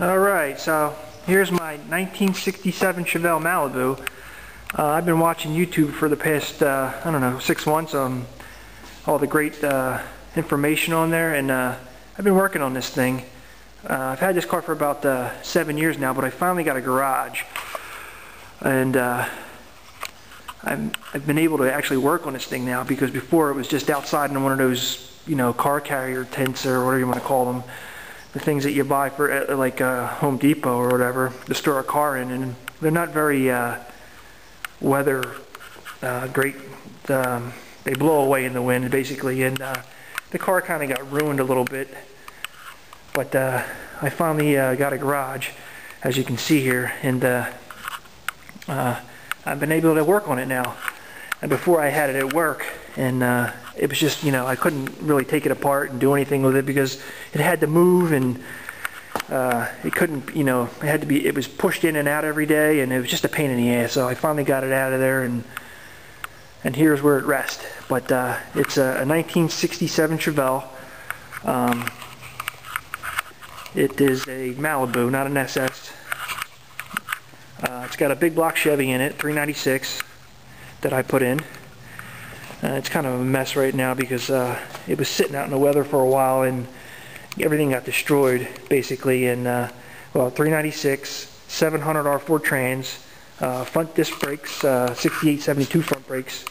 Alright, so here's my 1967 Chevelle Malibu. I've been watching YouTube for the past, I don't know, 6 months on all the great information on there, and I've been working on this thing. I've had this car for about 7 years now, but I finally got a garage. And I've been able to actually work on this thing now, because before it was just outside in one of those, you know, car carrier tents or whatever you want to call them. The things that you buy for like Home Depot or whatever to store a car in, and they're not very weather great. They blow away in the wind basically, and the car kind of got ruined a little bit. But I finally got a garage, as you can see here, and I've been able to work on it now. And before I had it at work, and it was just, you know, I couldn't really take it apart and do anything with it because it had to move, and it couldn't, you know, it was pushed in and out every day, and it was just a pain in the ass. So I finally got it out of there, and here's where it rests. But it's a 1967 Chevelle. It is a Malibu, not an SS. It's got a big block Chevy in it, 396, that I put in. It's kind of a mess right now because it was sitting out in the weather for a while, and everything got destroyed basically. And well, 396, 700 R4 trans, front disc brakes, 6872 front brakes,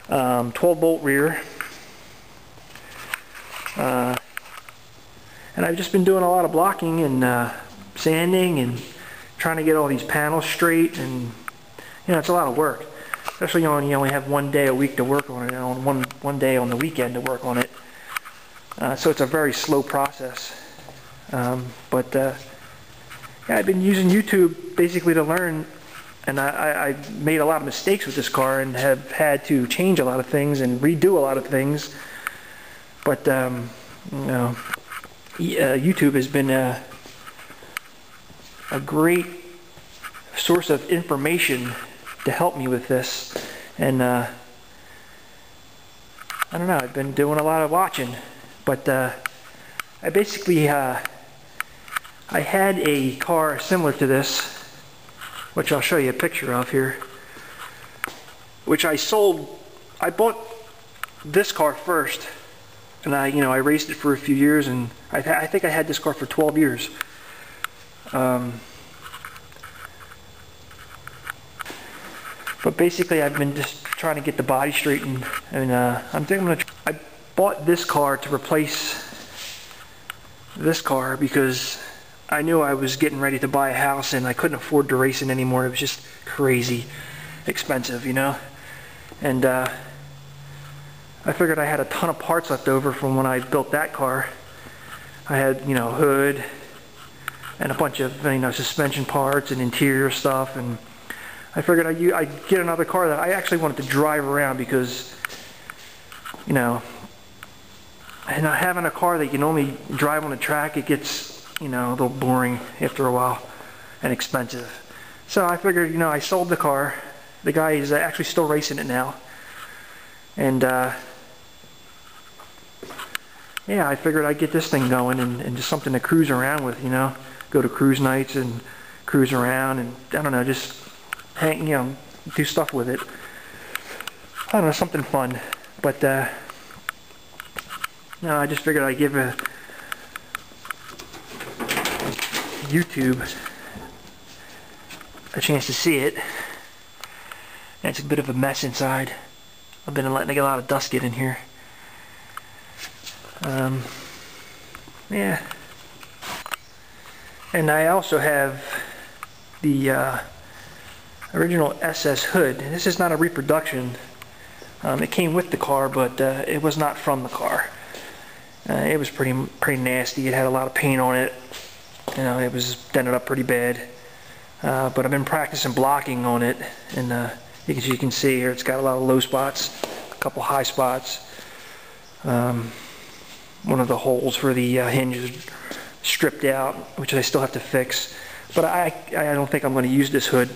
12 bolt rear. And I've just been doing a lot of blocking and sanding and trying to get all these panels straight, and you know, it's a lot of work. Especially when you only have 1 day a week to work on it, and on one day on the weekend to work on it. So it's a very slow process. Yeah, I've been using YouTube basically to learn, and I've made a lot of mistakes with this car and have had to change a lot of things and redo a lot of things. But you know, YouTube has been a great source of information to help me with this, and I don't know, I've been doing a lot of watching, but I basically I had a car similar to this, which I'll show you a picture of here, which I sold. I bought this car first, and I raced it for a few years, and I think I had this car for 12 years. But basically, I've been just trying to get the body straightened, and I bought this car to replace this car because I knew I was getting ready to buy a house, and I couldn't afford to race it anymore. It was just crazy expensive, you know. And I figured I had a ton of parts left over from when I built that car. I had, you know, hood and a bunch of, you know, suspension parts and interior stuff, and I figured I'd get another car that I actually wanted to drive around, because, you know, and having a car that you can only drive on the track, it gets, you know, a little boring after a while and expensive. So I figured, you know, I sold the car. The guy is actually still racing it now. And yeah, I figured I'd get this thing going and just something to cruise around with, you know, go to cruise nights and cruise around, and I don't know, just hang, you know, do stuff with it. I don't know, something fun. But no, I just figured I'd give YouTube a chance to see it. And it's a bit of a mess inside. I've been letting a lot of dust get in here. Yeah. And I also have the original SS hood. This is not a reproduction. It came with the car, but it was not from the car. It was pretty nasty. It had a lot of paint on it. You know, it was dented up pretty bad. But I've been practicing blocking on it, and as you can see here, it's got a lot of low spots, a couple high spots. One of the holes for the hinge is stripped out, which I still have to fix. But I don't think I'm going to use this hood,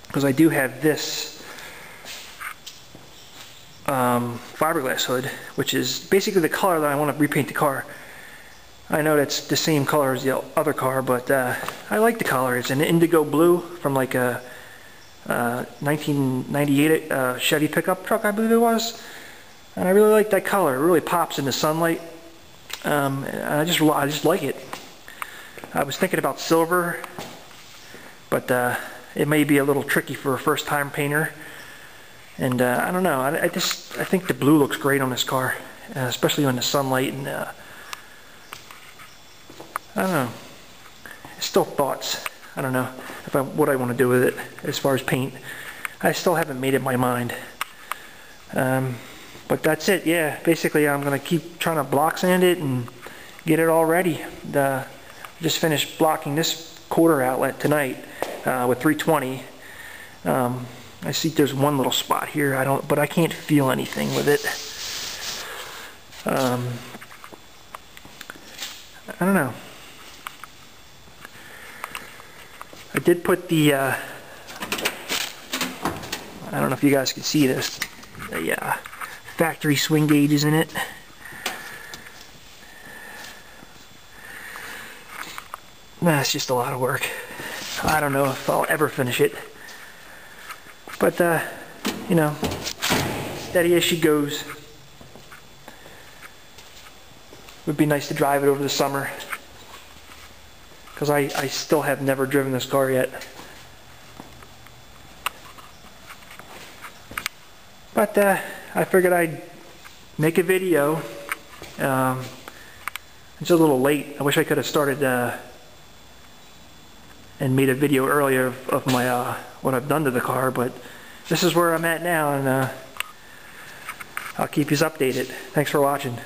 because I do have this fiberglass hood, which is basically the color that I want to repaint the car. I know that's the same color as the other car, but I like the color. It's an indigo blue from like a 1998 Chevy pickup truck, I believe it was. And I really like that color. It really pops in the sunlight. And I just like it. I was thinking about silver, but it may be a little tricky for a first-time painter. And I don't know. I think the blue looks great on this car, especially in the sunlight. And I don't know. Still thoughts. I don't know what I want to do with it as far as paint. I still haven't made up my mind. But that's it. Yeah, basically I'm gonna keep trying to block sand it and get it all ready. Just finished blocking this quarter outlet tonight with 320. I see there's one little spot here. But I can't feel anything with it. I don't know. I did put the I don't know if you guys can see this. The factory swing gauges in it. Nah, it's just a lot of work. I don't know if I'll ever finish it. But, you know, steady as she goes. Would be nice to drive it over the summer. Because I still have never driven this car yet. But I figured I'd make a video. It's a little late. I wish I could have started and made a video earlier of my what I've done to the car, but this is where I'm at now, and I'll keep you updated. Thanks for watching.